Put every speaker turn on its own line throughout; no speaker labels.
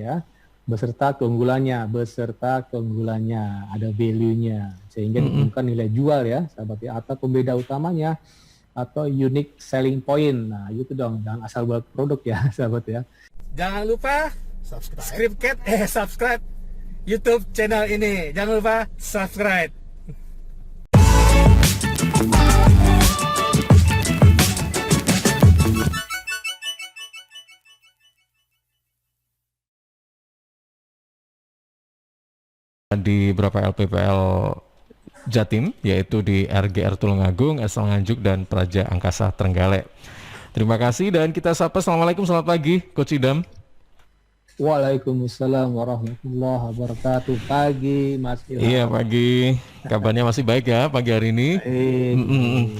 ya, beserta keunggulannya, ada value-nya, sehingga ditemukan nilai jual ya, sahabat ya, atau pembeda utamanya, atau unique selling point. Nah, itu dong, jangan asal buat produk ya, sahabat ya. Jangan lupa subscribe YouTube channel ini. Jangan lupa subscribe.
Di beberapa LPPL Jatim, yaitu di RGR Tulungagung, SL Nganjuk, dan Praja Angkasa Trenggalek. Terima kasih dan kita sapa. Assalamualaikum, selamat pagi Coach Idam.
Waalaikumsalam warahmatullahi wabarakatuh. Pagi Mas Ilham.
Iya pagi, kabarnya masih baik ya pagi hari ini?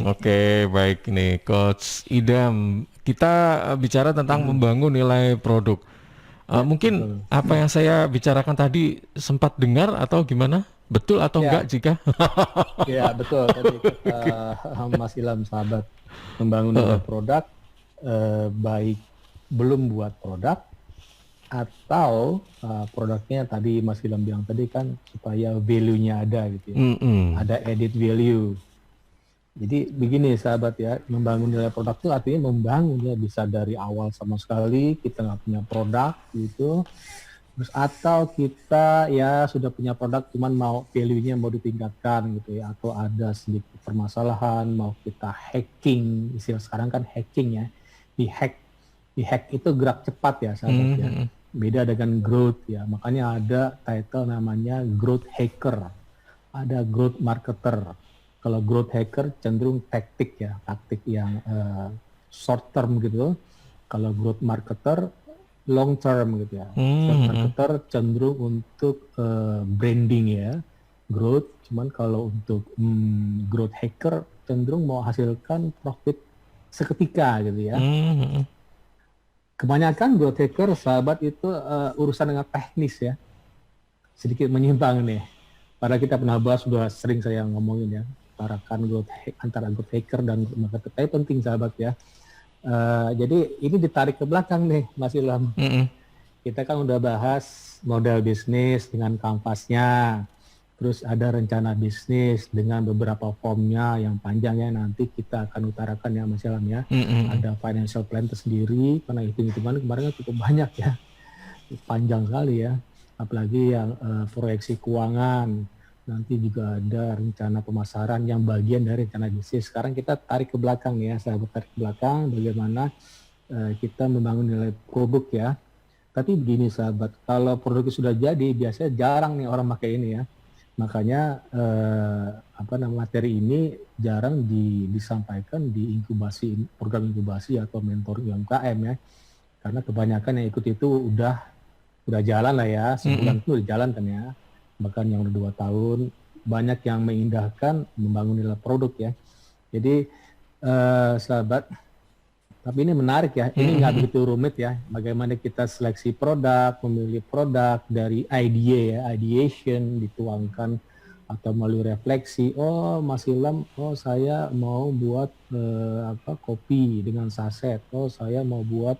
Oke, baik nih Coach Idam. Kita bicara tentang membangun nilai produk. Mungkin apa yang saya bicarakan tadi sempat dengar atau gimana? Betul atau enggak jika?
Ya betul, tadi kata Mas Ilham sahabat, membangun nilai produk, baik belum buat produk atau produknya tadi Mas Ilham bilang tadi kan supaya value-nya ada gitu ya, ada added value. Jadi begini sahabat ya, membangun nilai produk itu artinya membangun ya, bisa dari awal sama sekali kita nggak punya produk gitu, terus atau kita ya sudah punya produk cuman mau value-nya mau ditingkatkan gitu ya, atau ada sedikit permasalahan mau kita hacking, istilah sekarang kan hacking ya, di hack itu gerak cepat ya sahabat ya, beda dengan growth ya, makanya ada title namanya growth hacker, ada growth marketer. Kalau growth hacker cenderung taktik yang short term gitu. Kalau growth marketer long term gitu ya. Growth marketer cenderung untuk branding ya, growth. Cuman kalau untuk growth hacker cenderung mau hasilkan profit seketika gitu ya. Kebanyakan growth hacker sahabat itu urusan dengan teknis ya. Sedikit menyimpang nih. Padahal kita pernah bahas, sudah sering saya ngomongin ya. Antara growth hacker dan growth marketer itu penting sahabat ya. Jadi ini ditarik ke belakang nih Mas Ilham. Kita kan udah bahas model bisnis dengan kanvasnya, terus ada rencana bisnis dengan beberapa formnya yang panjangnya nanti kita akan utarakan ya Mas Ilham ya. Ada financial plan tersendiri, karena hitung-hitungan kemarin cukup banyak ya, panjang sekali ya. Apalagi yang proyeksi keuangan. Nanti juga ada rencana pemasaran yang bagian dari rencana bisnis. Sekarang kita tarik ke belakang ya, sahabat, tarik ke belakang bagaimana kita membangun nilai produk ya. Tapi begini sahabat, kalau produknya sudah jadi, biasanya jarang nih orang pakai ini ya. Makanya materi ini jarang disampaikan di program inkubasi atau mentor UMKM ya. Karena kebanyakan yang ikut itu udah jalan lah ya, sebulan itu udah jalan kan ya. Bahkan yang udah 2 tahun, banyak yang mengindahkan membangun nilai produk ya. Jadi sahabat, tapi ini menarik ya, ini nggak begitu rumit ya, bagaimana kita seleksi produk, memilih produk dari ideation, dituangkan atau melalui refleksi, oh Mas Ilham, oh saya mau buat kopi dengan saset, oh saya mau buat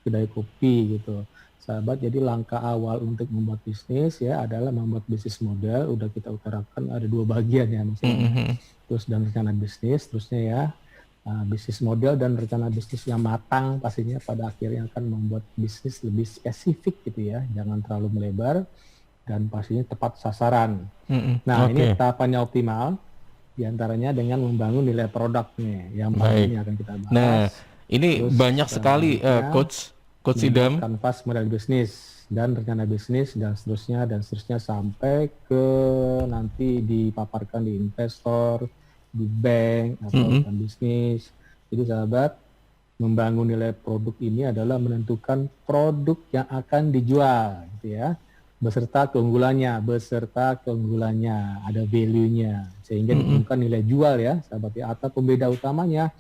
kedai kopi gitu. Sahabat, jadi langkah awal untuk membuat bisnis ya adalah membuat bisnis model. Udah kita utarakan ada 2 bagian ya maksudnya. Terus dan rencana bisnis, terusnya ya bisnis model dan rencana bisnis yang matang pastinya pada akhirnya akan membuat bisnis lebih spesifik gitu ya. Jangan terlalu melebar dan pastinya tepat sasaran. Nah ini tahapannya optimal diantaranya dengan membangun nilai produknya yang ini akan kita bahas.
Nah ini terus, banyak sekali Coach Idam,
kanvas model bisnis dan rencana bisnis dan seterusnya sampai ke nanti dipaparkan di investor, di bank atau rencana bisnis. Jadi sahabat, membangun nilai produk ini adalah menentukan produk yang akan dijual gitu ya, beserta keunggulannya, ada value-nya, sehingga ditemukan nilai jual ya sahabat ya, atau pembeda utamanya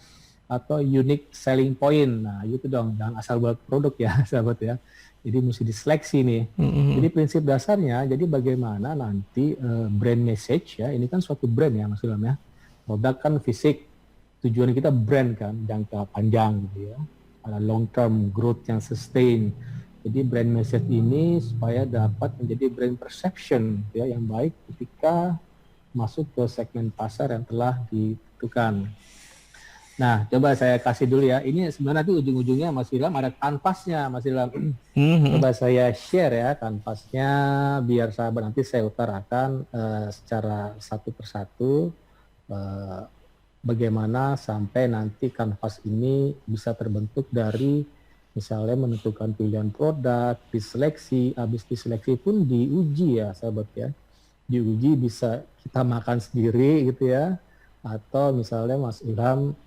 atau unique selling point. Nah itu dong, jangan asal buat produk ya sahabat ya. Jadi mesti diseleksi nih. Jadi prinsip dasarnya, jadi bagaimana nanti brand message ya, ini kan suatu brand ya Mas Ilham ya. Produk kan fisik, tujuan kita brand kan, jangka panjang gitu ya. Ada long term growth yang sustain. Jadi brand message ini supaya dapat menjadi brand perception ya yang baik ketika masuk ke segmen pasar yang telah ditentukan. Nah, coba saya kasih dulu ya. Ini sebenarnya nanti ujung-ujungnya Mas Ilham ada kanvasnya, Mas Ilham. Coba saya share ya kanvasnya biar sahabat nanti saya utarakan secara satu persatu bagaimana sampai nanti kanvas ini bisa terbentuk dari misalnya menentukan pilihan produk, diseleksi, habis diseleksi pun diuji ya sahabat ya. Diuji bisa kita makan sendiri gitu ya, atau misalnya Mas Ilham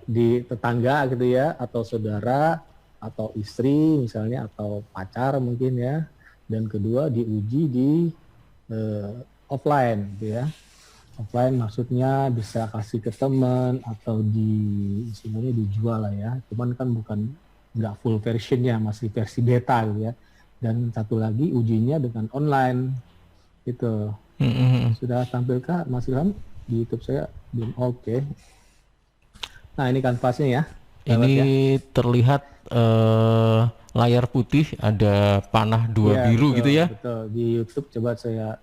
di tetangga gitu ya, atau saudara, atau istri misalnya, atau pacar mungkin ya. Dan kedua diuji di offline gitu ya. Offline maksudnya bisa kasih ke teman atau istilahnya dijual lah ya. Cuman kan nggak full versionnya, masih versi beta gitu ya. Dan satu lagi ujinya dengan online gitu. Sudah tampilkah Mas Ilham di YouTube saya? Belum. Oke. Nah ini kanvasnya ya.
Ini terlihat layar putih, ada panah dua biru
betul,
gitu ya.
Betul. Di YouTube coba saya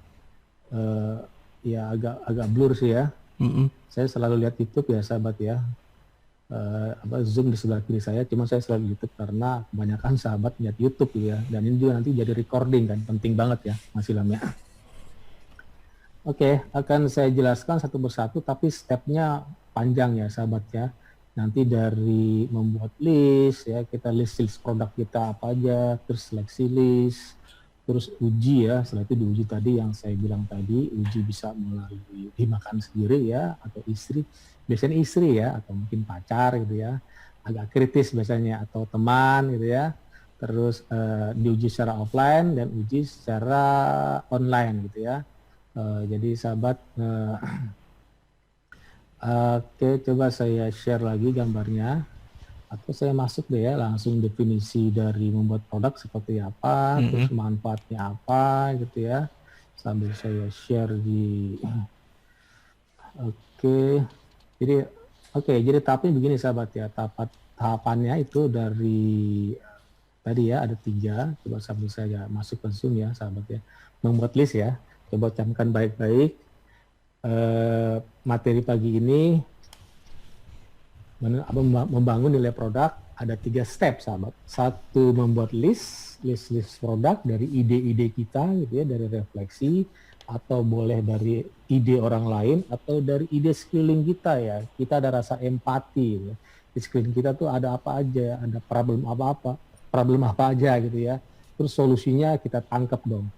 ya agak blur sih ya. Saya selalu lihat YouTube ya sahabat ya. Zoom di sebelah kiri saya, cuma saya selalu YouTube karena kebanyakan sahabat lihat YouTube ya. Dan ini juga nanti jadi recording kan, penting banget ya Mas Ilham ya. Oke, akan saya jelaskan satu persatu, tapi stepnya panjang ya sahabat ya. Nanti dari membuat list ya, kita list produk kita apa aja, terus seleksi list, terus uji ya. Setelah itu diuji tadi yang saya bilang tadi, uji bisa melalui dimakan sendiri ya, atau istri, biasanya istri ya, atau mungkin pacar gitu ya, agak kritis biasanya, atau teman gitu ya. Terus diuji secara offline dan uji secara online gitu ya. Jadi sahabat, oke, coba saya share lagi gambarnya, atau saya masuk deh ya, langsung definisi dari membuat produk seperti apa, terus manfaatnya apa gitu ya, sambil saya share di, jadi tahapnya begini sahabat ya, tahapannya itu dari tadi ya ada 3, coba sambil saya masuk ke Zoom ya sahabat ya, membuat list ya. Coba camkan baik-baik materi pagi ini membangun nilai produk ada 3 step sahabat. 1 membuat list produk dari ide-ide kita gitu ya, dari refleksi, atau boleh dari ide orang lain atau dari ide sekeliling kita ya. Kita ada rasa empati ya. Di sekeliling kita tuh ada apa aja, ada problem apa aja gitu ya. Terus solusinya kita tangkap dong,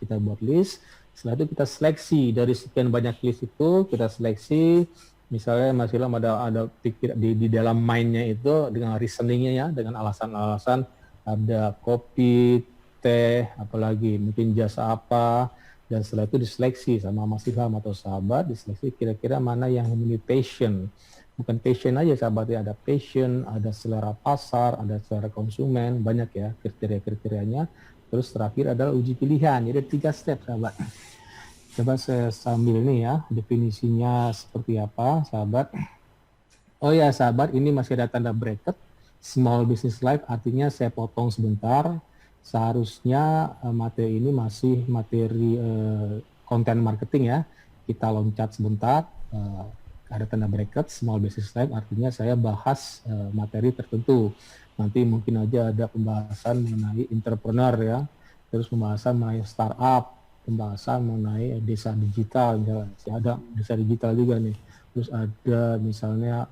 kita buat list. Setelah itu kita seleksi dari sekian banyak list itu, kita seleksi. Misalnya Mas Ilham ada pikir di dalam mind-nya itu dengan reasoningnya ya, dengan alasan-alasan, ada kopi, teh, apalagi mungkin jasa apa, dan setelah itu diseleksi sama Mas Ilham atau sahabat, diseleksi kira-kira mana yang memiliki passion. Bukan passion aja sahabat ya, ada passion, ada selera pasar, ada selera konsumen, banyak ya kriteria-kriterianya. Terus terakhir adalah uji pilihan, jadi 3 step sahabat. Coba saya sambil ini ya, definisinya seperti apa sahabat. Oh ya sahabat, ini masih ada tanda bracket, small business life, artinya saya potong sebentar. Seharusnya materi ini masih materi konten marketing ya, kita loncat sebentar. Ada tanda bracket, small business life, artinya saya bahas materi tertentu. Nanti mungkin aja ada pembahasan mengenai entrepreneur ya, terus pembahasan mengenai startup, pembahasan mengenai desa digital, misalnya ada desa digital juga nih. Terus ada misalnya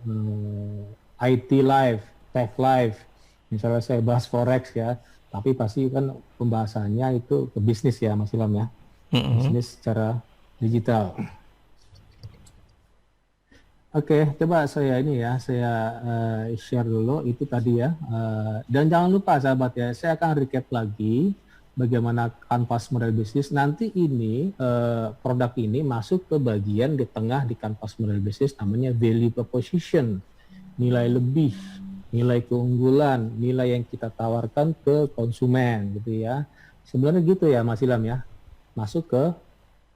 IT life, tech life, misalnya saya bahas forex ya, tapi pasti kan pembahasannya itu ke bisnis ya Mas Ilham ya, bisnis secara digital. Oke, coba saya share dulu itu tadi ya. Dan jangan lupa sahabat ya, saya akan recap lagi bagaimana kanvas model bisnis. Nanti ini produk ini masuk ke bagian di tengah di kanvas model bisnis namanya value proposition, nilai lebih, nilai keunggulan, nilai yang kita tawarkan ke konsumen gitu ya. Sebenarnya gitu ya Mas Ilham ya, masuk ke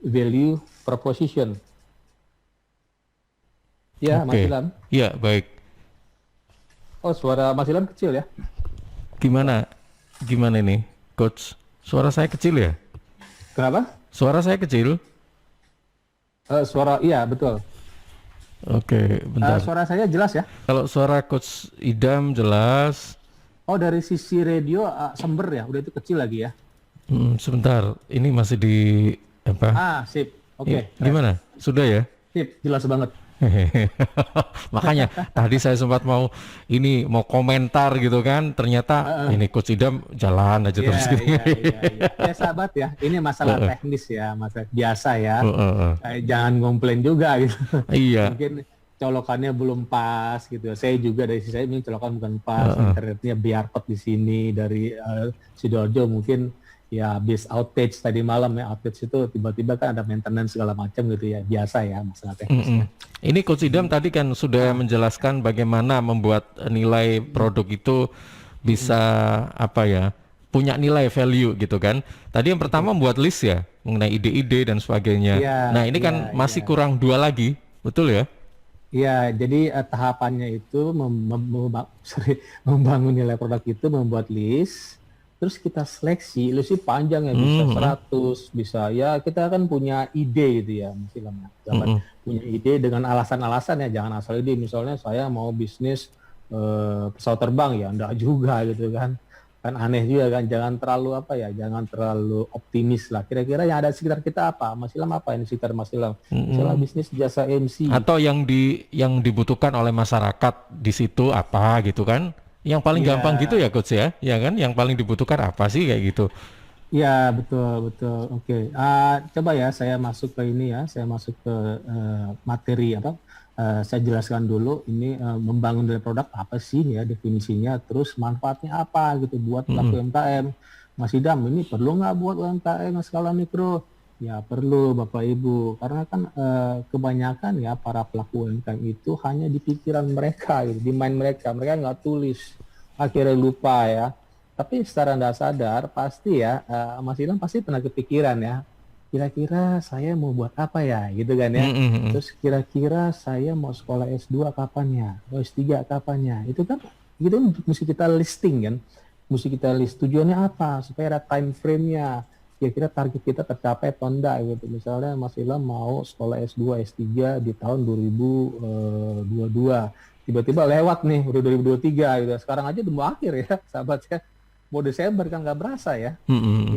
value proposition. Ya, Mas Ilham.
Ya, baik.
Oh, suara Mas Ilham kecil ya?
Gimana? Gimana ini, Coach? Suara saya kecil ya?
Kenapa?
Suara saya kecil?
Suara, iya betul.
Oke, bentar.
Suara saya jelas ya?
Kalau suara Coach Idam jelas.
Oh, dari sisi radio sumber ya, udah itu kecil lagi ya?
Sebentar, ini masih di apa?
Sip. Oke.
Gimana? Sudah ya?
Sip, jelas banget.
Makanya tadi saya sempat mau komentar gitu kan, ternyata ini Coach Idam jalan aja terus gitu.
Iya. Ya sahabat ya, ini masalah teknis ya, masalah biasa ya. Jangan komplain juga gitu.
Iya.
Mungkin colokannya belum pas gitu. Saya juga dari sisi saya ini colokan bukan pas, internetnya biarpet di sini dari Sidoarjo mungkin. Ya habis outage tadi malam ya, outage itu tiba-tiba kan ada maintenance segala macam gitu ya, biasa ya masalah teknisnya.
Ini Coach Idam tadi kan sudah menjelaskan bagaimana membuat nilai produk itu bisa punya nilai value gitu kan. Tadi yang pertama membuat list ya mengenai ide-ide dan sebagainya. Nah ini kan masih kurang 2 lagi, betul ya?
Iya, jadi tahapannya itu membangun nilai produk itu membuat list. Terus kita seleksi, listnya panjang ya, bisa 100, bisa ya kita kan punya ide gitu ya, punya ide dengan alasan-alasan ya, jangan asal ide, misalnya saya mau bisnis pesawat terbang ya, enggak juga gitu kan aneh juga kan, jangan terlalu optimis lah, kira-kira yang ada di sekitar kita apa, Mas Ilham apa ini sekitar Mas Ilham, misalnya bisnis jasa MC. Atau
yang dibutuhkan oleh masyarakat di situ apa gitu kan. Yang paling gampang gitu ya Coach ya, ya kan? Yang paling dibutuhkan apa sih kayak gitu?
Ya betul. Oke. Coba ya saya masuk ke ini ya, saya masuk ke materi saya jelaskan dulu ini membangun dari produk apa sih ya definisinya, terus manfaatnya apa gitu buat pelaku UMKM. Mas Idam, ini perlu nggak buat UMKM skala mikro? Ya perlu Bapak Ibu, karena kan kebanyakan ya para pelaku UMKM itu hanya di pikiran mereka, gitu, di mind mereka nggak tulis, akhirnya lupa ya. Tapi secara nggak sadar pasti ya, Mas Ilham pasti pernah kepikiran ya, kira-kira saya mau buat apa ya, gitu kan ya. Terus kira-kira saya mau sekolah S2 kapan ya, mau S3 kapan ya, itu kan mesti kita listing kan, mesti kita list tujuannya apa, supaya ada time frame-nya. Kira-kira target kita tercapai atau enggak gitu. Misalnya Mas Ilham mau sekolah S2, S3 di tahun 2022. Tiba-tiba lewat nih, udah 2023 gitu. Sekarang aja udah mau akhir ya, sahabat ya. Mau Desember kan nggak berasa ya.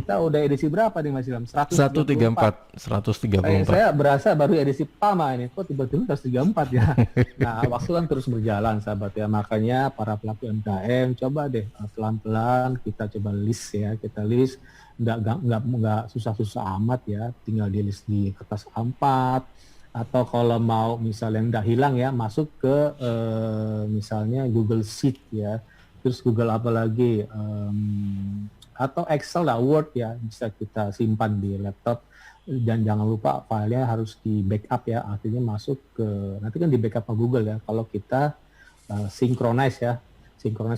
Kita udah edisi berapa nih Mas Ilham? 134. Saya berasa baru edisi pertama ini. Kok tiba-tiba 134 ya? Nah, waktu kan terus berjalan sahabat ya. Makanya para pelaku UMKM coba deh pelan-pelan kita coba list ya. Kita list nggak susah-susah amat ya, tinggal di list di kertas A4 atau kalau mau misalnya nggak hilang ya masuk ke misalnya Google Sheet ya, terus Google apa lagi atau Excel lah, Word ya, bisa kita simpan di laptop, dan jangan lupa filenya harus di backup ya, artinya masuk ke nanti kan di backup ke Google ya, kalau kita synchronize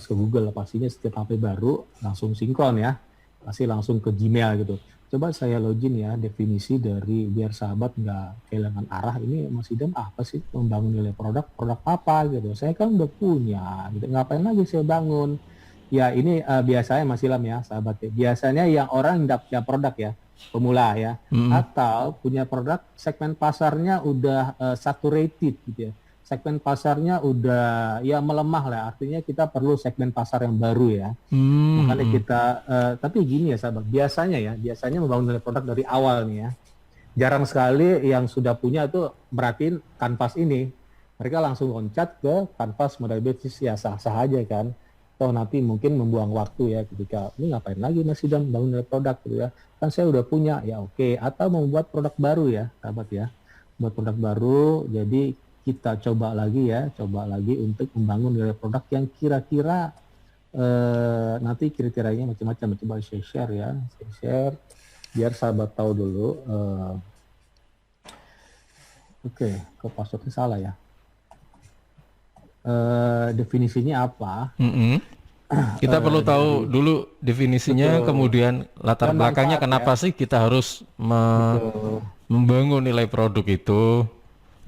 ke Google, pastinya setiap HP baru langsung sinkron ya, pasti langsung ke Gmail gitu. Coba saya login ya, definisi dari biar sahabat nggak kehilangan arah, ini Mas Idam apa sih membangun nilai produk apa gitu. Saya kan udah punya gitu, ngapain lagi saya bangun. Ya ini biasanya Mas Ilham ya sahabat ya, biasanya yang orang nggak punya produk ya, pemula ya, atau punya produk segmen pasarnya udah saturated gitu ya. Segmen pasarnya udah ya melemah lah, artinya kita perlu segmen pasar yang baru ya. Makanya kita, tapi gini ya sahabat, biasanya membangun nilai produk dari awal nih ya. Jarang sekali yang sudah punya itu merhatiin kanvas ini, mereka langsung loncat ke kanvas modal bisnis ya, sah-sah aja kan. Toh nanti mungkin membuang waktu ya ketika ini ngapain lagi Mas Idam bangun nilai produk gitu ya. Kan saya udah punya ya, oke. Atau membuat produk baru ya sahabat ya. Buat produk baru, jadi kita coba lagi untuk membangun nilai produk yang kira-kira nanti kriterianya macam-macam. Coba saya share biar sahabat tahu dulu. Oke, kok passwordnya salah ya. Definisinya apa?
Kita perlu tahu dulu definisinya, kemudian latar belakangnya kenapa sih kita harus membangun nilai produk itu.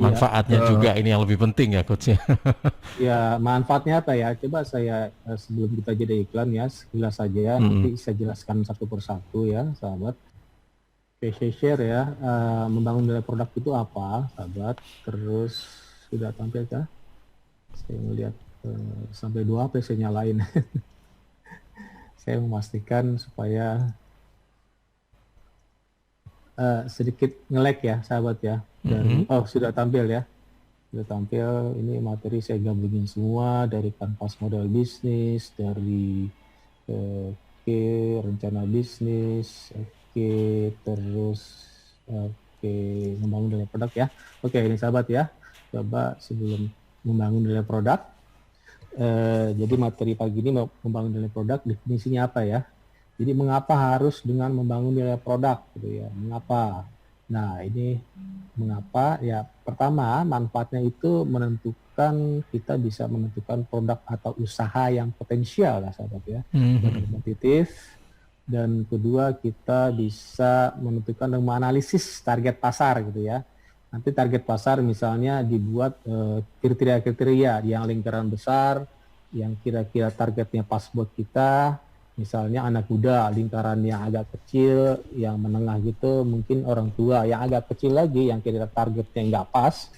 manfaatnya juga ini yang lebih penting ya coach ya.
Ya, manfaatnya apa ya? Coba saya sebelum kita jadi iklan ya, sekilas saja ya. Nanti saya jelaskan satu persatu ya, sahabat. Oke, saya share ya. Membangun nilai produk itu apa, sahabat? Terus sudah tampil kah? Saya melihat sampai 2 HP saya nyalain. Saya memastikan supaya sedikit nge-lag ya, sahabat ya. Dan sudah tampil ya. Sudah tampil, ini materi saya gabungin semua dari kanvas model bisnis, dari rencana bisnis, terus membangun nilai produk ya. Oke, ini sahabat ya. Coba sebelum membangun nilai produk, jadi materi pagi ini membangun nilai produk, definisinya apa ya? Jadi mengapa harus dengan membangun nilai produk gitu ya? Mengapa? Nah, ini mengapa? Ya, pertama manfaatnya itu menentukan, kita bisa menentukan produk atau usaha yang potensial lah sahabat ya, dan kompetitif. Dan kedua, kita bisa menentukan dan menganalisis target pasar gitu ya. Nanti target pasar misalnya dibuat kriteria-kriteria yang lingkaran besar, yang kira-kira targetnya pas buat kita. Misalnya anak muda, lingkaran yang agak kecil, yang menengah gitu, mungkin orang tua. Yang agak kecil lagi, yang kira-kira targetnya nggak pas,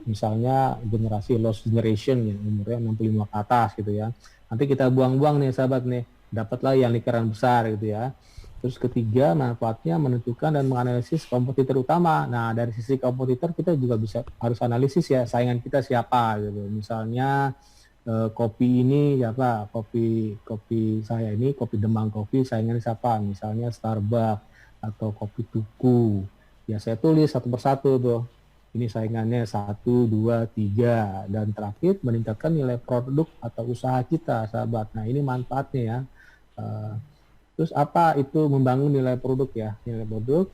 misalnya generasi lost generation yang umurnya 65 ke atas gitu ya. Nanti kita buang-buang nih sahabat nih, dapatlah yang lingkaran besar gitu ya. Terus ketiga, manfaatnya menentukan dan menganalisis kompetitor utama. Nah, dari sisi kompetitor kita juga harus analisis ya, saingan kita siapa gitu. Misalnya kopi ini siapa? Kopi saya ini, Kopi Demang Kopi, saingannya siapa? Misalnya Starbucks atau Kopi Tuku. Ya saya tulis satu persatu tuh. Ini saingannya 1, 2, 3. Dan terakhir meningkatkan nilai produk atau usaha kita, sahabat. Nah, ini manfaatnya ya. Terus apa itu membangun nilai produk ya? Nilai produk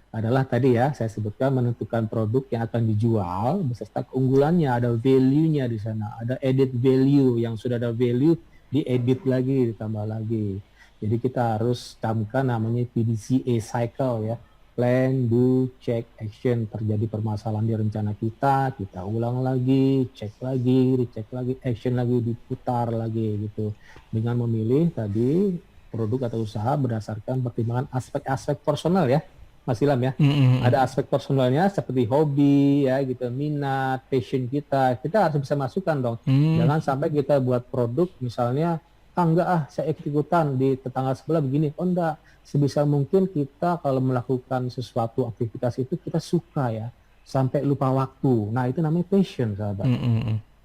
adalah tadi ya saya sebutkan menentukan produk yang akan dijual beserta keunggulannya, ada value-nya di sana, ada added value, yang sudah ada value diedit lagi, ditambah lagi. Jadi kita harus camkan namanya PDCA cycle ya. Plan, do, check, action. Terjadi permasalahan di rencana kita ulang lagi, cek lagi, dicek lagi, action lagi, diputar lagi gitu. Dengan memilih tadi produk atau usaha berdasarkan pertimbangan aspek-aspek personal ya, Mas Ilham ya. Ada aspek personalnya seperti hobi ya gitu, minat, passion kita harus bisa masukkan dong. Jangan sampai kita buat produk misalnya, enggak saya ikut-ikutan di tetangga sebelah begini. Oh enggak, sebisa mungkin kita kalau melakukan sesuatu aktivitas itu kita suka ya, sampai lupa waktu. Nah itu namanya passion sahabat.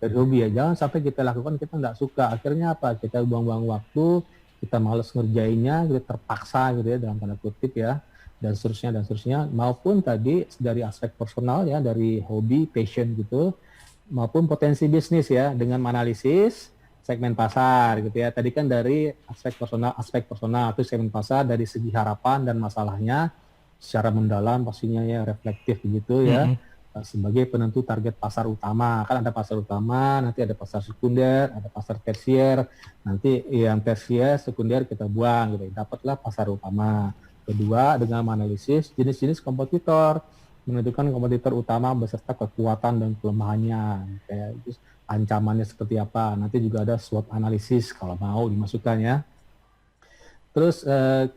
Dari hobi ya, jangan sampai kita lakukan kita enggak suka. Akhirnya apa? Kita buang-buang waktu, kita malas ngerjainnya, kita terpaksa gitu ya dalam tanda kutip ya, dan seterusnya. Maupun tadi dari aspek personal ya, dari hobi, passion gitu, maupun potensi bisnis ya, dengan menganalisis segmen pasar gitu ya. Tadi kan dari aspek personal itu segmen pasar dari segi harapan dan masalahnya secara mendalam pastinya ya, reflektif begitu ya. Sebagai penentu target pasar utama. Kan ada pasar utama, nanti ada pasar sekunder, ada pasar tersier. Nanti yang tersier, sekunder kita buang gitu. Dapatlah pasar utama. Kedua, dengan menganalisis jenis-jenis kompetitor, menentukan kompetitor utama beserta kekuatan dan kelemahannya. Kayak itu ancamannya seperti apa. Nanti juga ada SWOT analisis kalau mau dimasukkan ya. Terus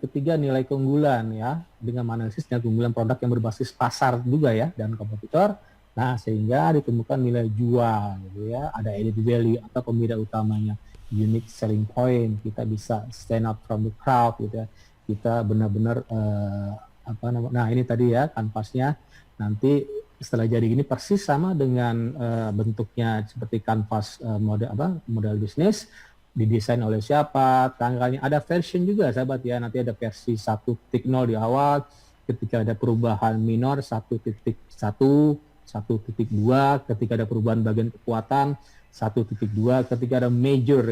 ketiga, nilai keunggulan ya, dengan menganalisis nilai keunggulan produk yang berbasis pasar juga ya dan kompetitor. Nah, sehingga ditemukan nilai jual gitu ya, ada added value atau pembeda utamanya, unique selling point. Kita bisa stand out from the crowd gitu ya. Kita benar-benar nah ini tadi ya kanvasnya. Nanti setelah jadi gini persis sama dengan bentuknya seperti kanvas model bisnis, didesain oleh siapa, tanggalnya, ada version juga sahabat ya. Nanti ada versi 1.0 di awal, ketika ada perubahan minor 1.1, 1.2, ketika ada perubahan bagian kekuatan 1.2, ketika ada major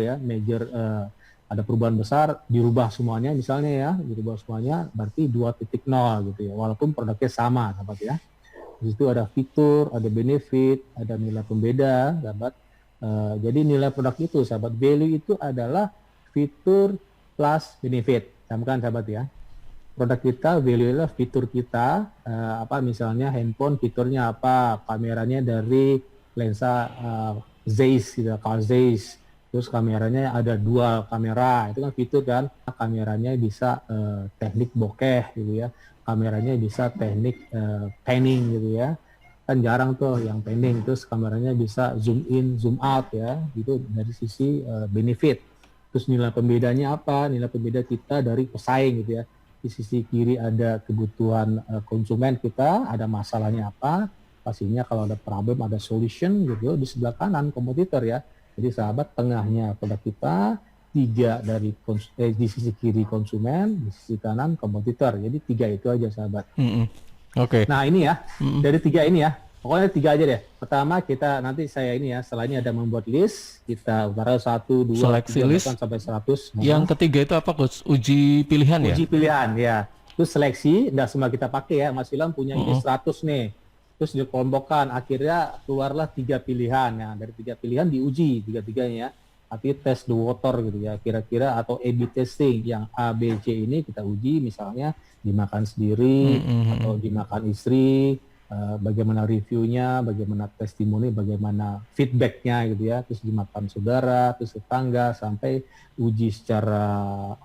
ada perubahan besar, dirubah semuanya misalnya ya, berarti 2.0 gitu ya, walaupun produknya sama sahabat ya. Di situ ada fitur, ada benefit, ada nilai pembeda sahabat. Jadi nilai produk itu sahabat, value itu adalah fitur plus benefit, camkan sahabat ya. produk kita, value adalah fitur kita, apa misalnya handphone fiturnya apa, kameranya dari lensa Zeiss gitu, Carl Zeiss, terus kameranya ada dual kamera, itu kan fitur kan, kameranya bisa teknik bokeh gitu ya, kameranya bisa teknik panning gitu ya, kan jarang tuh yang panning, terus kameranya bisa zoom in, zoom out ya, gitu dari sisi benefit. Terus nilai pembedanya apa? Nilai pembeda kita dari pesaing gitu ya. Di sisi kiri ada kebutuhan konsumen kita, ada masalahnya apa? Pastinya kalau ada problem ada solution gitu. Di sebelah kanan kompetitor ya. Jadi sahabat, tengahnya produk kita, tiga dari di sisi kiri konsumen, di sisi kanan kompetitor. Jadi tiga itu aja sahabat.
Oke.
Nah ini ya, dari tiga ini ya, pokoknya tiga aja deh. Pertama kita nanti saya ini ya, setelahnya ada membuat list, kita utara 1, 2,
Seleksi
3,
list.
bahkan sampai 100.
Yang ketiga itu apa Coach? Uji pilihan ya?
Uji pilihan ya. Terus seleksi, nggak semua kita pakai ya, Mas Ilham punya ini 100 nih. Terus dikelompokkan, akhirnya keluarlah 3 pilihan. Nah dari 3 pilihan diuji, tiga-tiganya ya. Tapi test the water gitu ya, kira-kira atau A/B testing yang A, B, C ini kita uji, misalnya dimakan sendiri atau dimakan istri, bagaimana reviewnya, bagaimana testimoni, bagaimana feedbacknya gitu ya, terus dimakan saudara, terus tetangga, sampai uji secara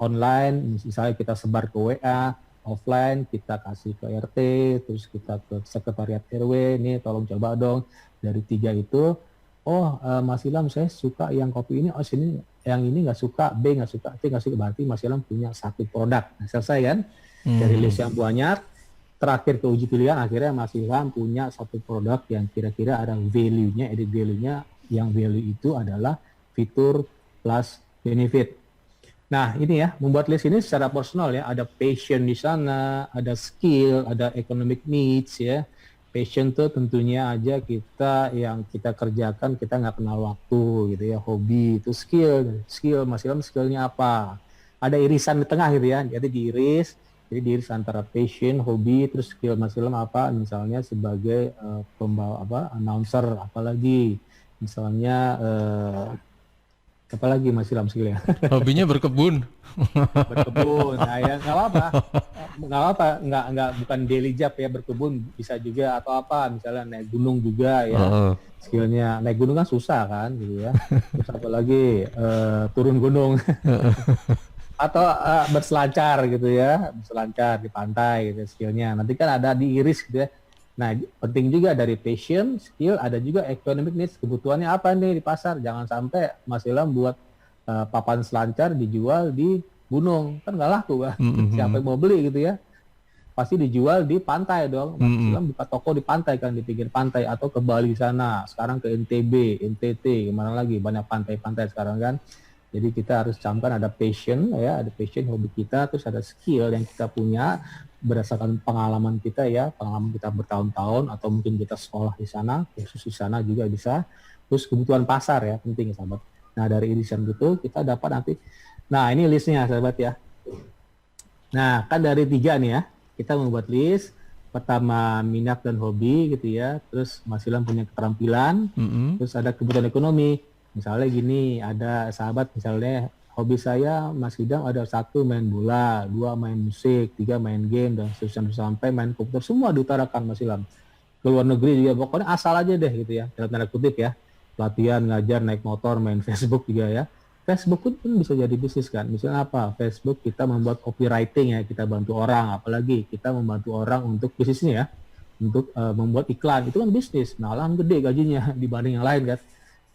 online, misalnya kita sebar ke WA, offline kita kasih ke RT, terus kita ke sekretariat RW, ini tolong coba dong dari 3 itu. Oh, Mas Ilham saya suka yang kopi ini, oh sini yang ini nggak suka, B nggak suka, C nggak suka, berarti Mas Ilham punya 1 produk. Nah, selesai kan? Dari list yang banyak, terakhir ke uji pilihan, akhirnya Mas Ilham punya 1 produk yang kira-kira ada value-nya, added value-nya, yang value itu adalah fitur plus benefit. Nah ini ya, membuat list ini secara personal ya, ada passion di sana, ada skill, ada economic needs ya. Passion tuh tentunya aja kita yang kita kerjakan kita nggak kenal waktu gitu ya, hobi. Itu skill Mas Ilham skillnya apa, ada irisan di tengah gitu ya, jadi diiris, jadi diiris antara passion, hobi, terus skill Mas Ilham apa, misalnya sebagai pembawa apa, announcer, apalagi misalnya apalagi Mas Ilham skillnya.
Hobinya berkebun.
Berkebun, nah ya nggak apa-apa, nggak bukan daily job ya, berkebun bisa juga, atau apa misalnya naik gunung juga ya, skillnya naik gunung kan susah kan gitu ya, terus apalagi turun gunung atau berselancar gitu ya, berselancar di pantai gitu skillnya, nanti kan ada diiris gitu ya. Nah penting juga dari passion, skill, ada juga economic needs, kebutuhannya apa nih di pasar, jangan sampai Mas Ilham buat papan selancar dijual di gunung, kan nggak laku kan, siapa yang mau beli gitu ya, pasti dijual di pantai dong. Mas Ilham buka toko di pantai kan, di pinggir pantai, atau ke Bali sana, sekarang ke NTB, NTT, kemana lagi, banyak pantai-pantai sekarang kan. Jadi kita harus camkan ada passion ya, ada passion hobi kita, terus ada skill yang kita punya berdasarkan pengalaman kita ya, pengalaman kita bertahun-tahun, atau mungkin kita sekolah di sana, khusus di sana juga bisa. Terus kebutuhan pasar ya, penting ya sahabat. Nah dari irisan itu kita dapat nanti, nah ini listnya sahabat ya. Nah kan dari 3 nih ya, kita membuat list. Pertama minat dan hobi gitu ya, terus Mas Ilham punya keterampilan, terus ada kebutuhan ekonomi. Misalnya gini, ada sahabat misalnya hobi saya Mas Idam ada 1 main bola, 2 main musik, 3 main game, dan seterusnya sampai main komputer, semua diutarakan Mas Ilham. Ke luar negeri juga, pokoknya asal aja deh gitu ya, dalam tanda kutip ya. Pelatihan, ngajar, naik motor, main Facebook juga ya. Facebook pun bisa jadi bisnis kan. Misalnya apa? Facebook kita membuat copywriting ya, kita bantu orang, apalagi kita membantu orang untuk bisnisnya ya, untuk membuat iklan, itu kan bisnis. Nah, lah gede gajinya dibanding yang lain kan.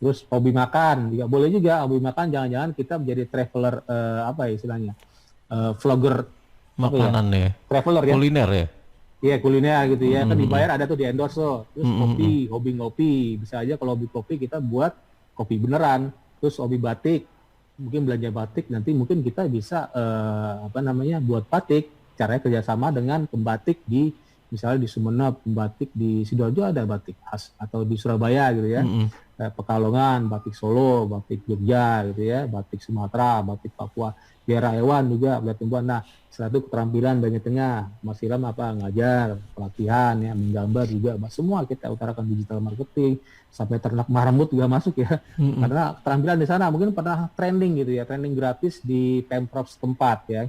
Terus hobi makan juga boleh juga, hobi makan jangan-jangan kita menjadi traveler apa ya istilahnya, vlogger
makanan ya,
traveler ya,
kuliner ya.
Iya kuliner gitu ya, kan dibayar, ada tuh di endorse tuh. Terus kopi, hobi ngopi, bisa aja kalau hobi kopi kita buat kopi beneran. Terus hobi batik, mungkin belanja batik, nanti mungkin kita bisa apa namanya buat batik. Caranya kerjasama dengan pembatik di misalnya di Sumeneb, pembatik di Sidoarjo ada batik khas, atau di Surabaya gitu ya. Pekalongan, batik Solo, batik Jogja gitu ya, batik Sumatera, batik Papua, daerah hewan juga, batik tumbuhan. Nah, satu keterampilan banyak tengah, Mas Ilham apa ngajar, pelatihan ya, menggambar juga, semua kita utarakan, digital marketing, sampai ternak marmut juga masuk ya, karena keterampilan di sana mungkin pernah trending gitu ya, trending gratis di Pemprov setempat ya.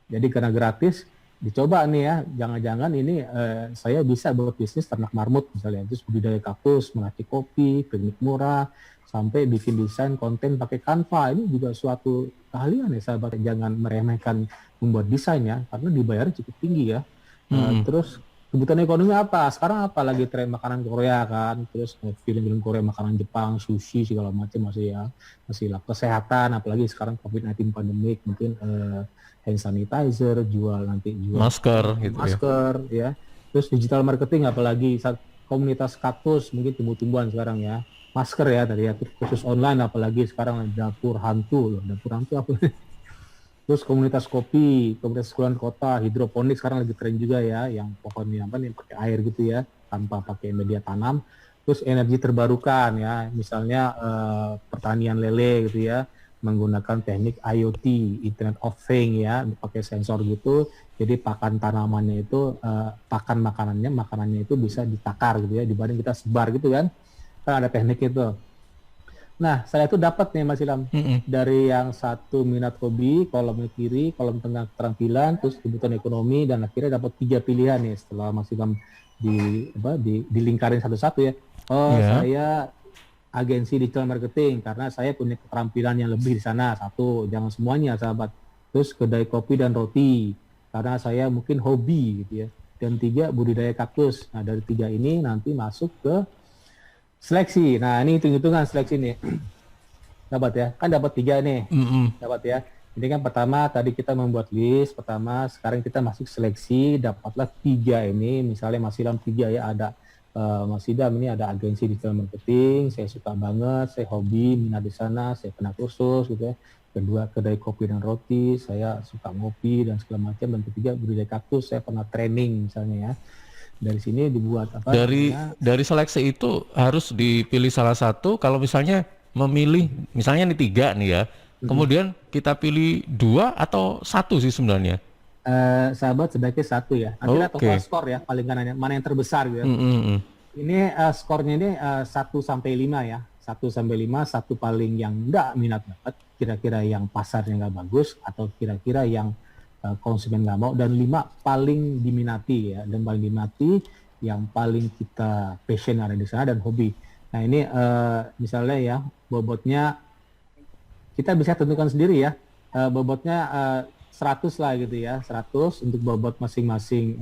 Jadi karena gratis, dicoba nih ya, jangan-jangan ini saya bisa buat bisnis ternak marmut misalnya, terus budidaya kaktus, merakit kopi, teknik murah, sampai bikin desain konten pakai Canva. Ini juga suatu keahlian ya sahabat, jangan meremehkan membuat desain ya, karena dibayarnya cukup tinggi ya. Terus kebutuhan ekonomi apa? Sekarang apa lagi tren makanan Korea kan, terus film-film Korea, makanan Jepang, sushi segala macam masih lah. Kesehatan, apalagi sekarang COVID-19 pandemik, mungkin hand sanitizer, jual
masker gitu ya.
masker ya. Terus digital marketing, apalagi komunitas kaktus, mungkin tumbuh-tumbuhan sekarang ya. Masker ya tadi ya, khusus online, apalagi sekarang dapur hantu loh. Dapur hantu apa? Terus komunitas kopi, komunitas sekolah kota, hidroponik sekarang lagi tren juga ya, yang pohonnya apa nih pakai air gitu ya, tanpa pakai media tanam. Terus energi terbarukan ya, misalnya pertanian lele gitu ya, menggunakan teknik IoT, Internet of Things ya, pakai sensor gitu. Jadi pakan tanamannya itu, pakan makanannya itu bisa ditakar gitu ya, dibanding kita sebar gitu kan. Kan ada teknik itu. Nah, saya tuh dapat nih Mas Ilham, dari yang satu minat hobi, kolom kiri, kolom tengah keterampilan, terus kebutuhan ekonomi, dan akhirnya dapat 3 pilihan nih setelah Mas Ilham dilingkarin satu-satu ya. Saya agensi digital marketing karena saya punya keterampilan yang lebih di sana. Satu, jangan semuanya sahabat. Terus kedai kopi dan roti karena saya mungkin hobi gitu ya. Dan 3, budidaya kaktus. Nah, dari 3 ini nanti masuk ke seleksi. Nah, ini hitung-hitungan seleksi nih. Dapat ya. Kan dapat 3 nih. Dapat ya. Ini kan pertama tadi kita membuat list pertama, sekarang kita masuk seleksi, dapatlah 3 ini. Misalnya Mas Ilham 3 ya, ada Mas Idam ini ada agensi digital marketing, saya suka banget, saya hobi, minat di sana, saya pernah kursus gitu ya. Kedua, kedai kopi dan roti, saya suka ngopi dan segala macam. Dan ketiga, budidaya kaktus, saya pernah training misalnya ya. Dari sini dibuat apa?
Dari seleksi itu harus dipilih salah satu. Kalau misalnya memilih, misalnya ini 3 nih ya, kemudian kita pilih 2 atau 1 sih sebenarnya.
Sahabat sebaiknya 1 ya. Nanti total skor ya, paling kanannya mana yang terbesar gitu. Ini skornya ini 1 sampai 5 ya. 1 sampai 5, 1 paling yang enggak minat banget, kira-kira yang pasarnya nggak bagus, atau kira-kira yang konsumen nggak mau, dan 5 paling diminati ya, dan paling diminati yang paling kita passion ada di sana dan hobi. Nah ini misalnya ya, bobotnya kita bisa tentukan sendiri ya, bobotnya 100 lah gitu ya, 100 untuk bobot masing-masing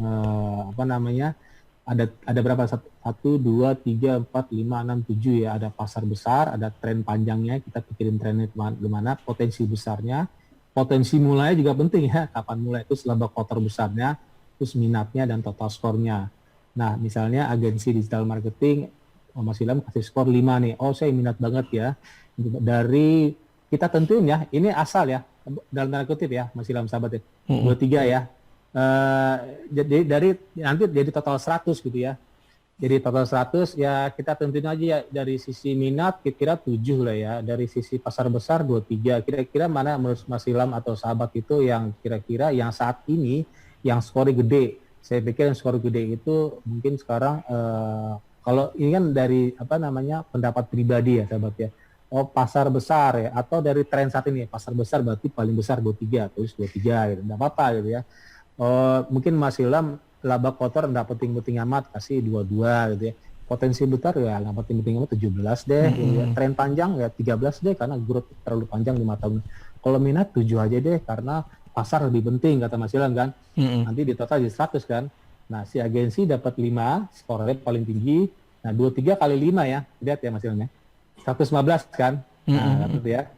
ada berapa? 1, 2, 3, 4, 5, 6, 7 ya, ada pasar besar, ada tren panjangnya, kita pikirin trennya gimana, potensi besarnya, potensi mulai juga penting ya, kapan mulai, itu laba kotor besarnya, terus minatnya dan total skornya. Nah, misalnya agensi digital marketing, Mas Ilham kasih skor 5 nih, saya minat banget ya. Dari, kita tentuin ya, ini asal ya, dalam tanda kutip ya, Mas Ilham sahabat ya, 23 ya. Jadi nanti jadi total 100 gitu ya. Jadi total 100 ya, kita tentuin aja ya, dari sisi minat kira-kira 7 lah ya, dari sisi pasar besar 23. Kira-kira mana menurut Mas Ilham atau sahabat itu yang kira-kira yang saat ini yang skornya gede? Saya pikir yang skor gede itu mungkin sekarang kalau ini kan dari pendapat pribadi ya sahabat ya. Pasar besar ya, atau dari tren saat ini pasar besar berarti paling besar 23, terus 23 gitu. Enggak apa-apa gitu ya. Mungkin Mas Ilham laba kotor enggak penting-penting amat, kasih 22 gitu ya. Potensi besar ya enggak penting-penting amat 17 deh gitu ya. Tren panjang ya 13 deh karena growth terlalu panjang 5 tahun. Kalau minat 7 aja deh karena pasar lebih penting kata Mas Ilham kan. Nanti di total jadi 100 kan. Nah, si agensi dapat 5, skornya paling tinggi. Nah, 23 kali 5 ya. Lihat ya Mas Ilham ya. 115 kan. Nah, gitu ya.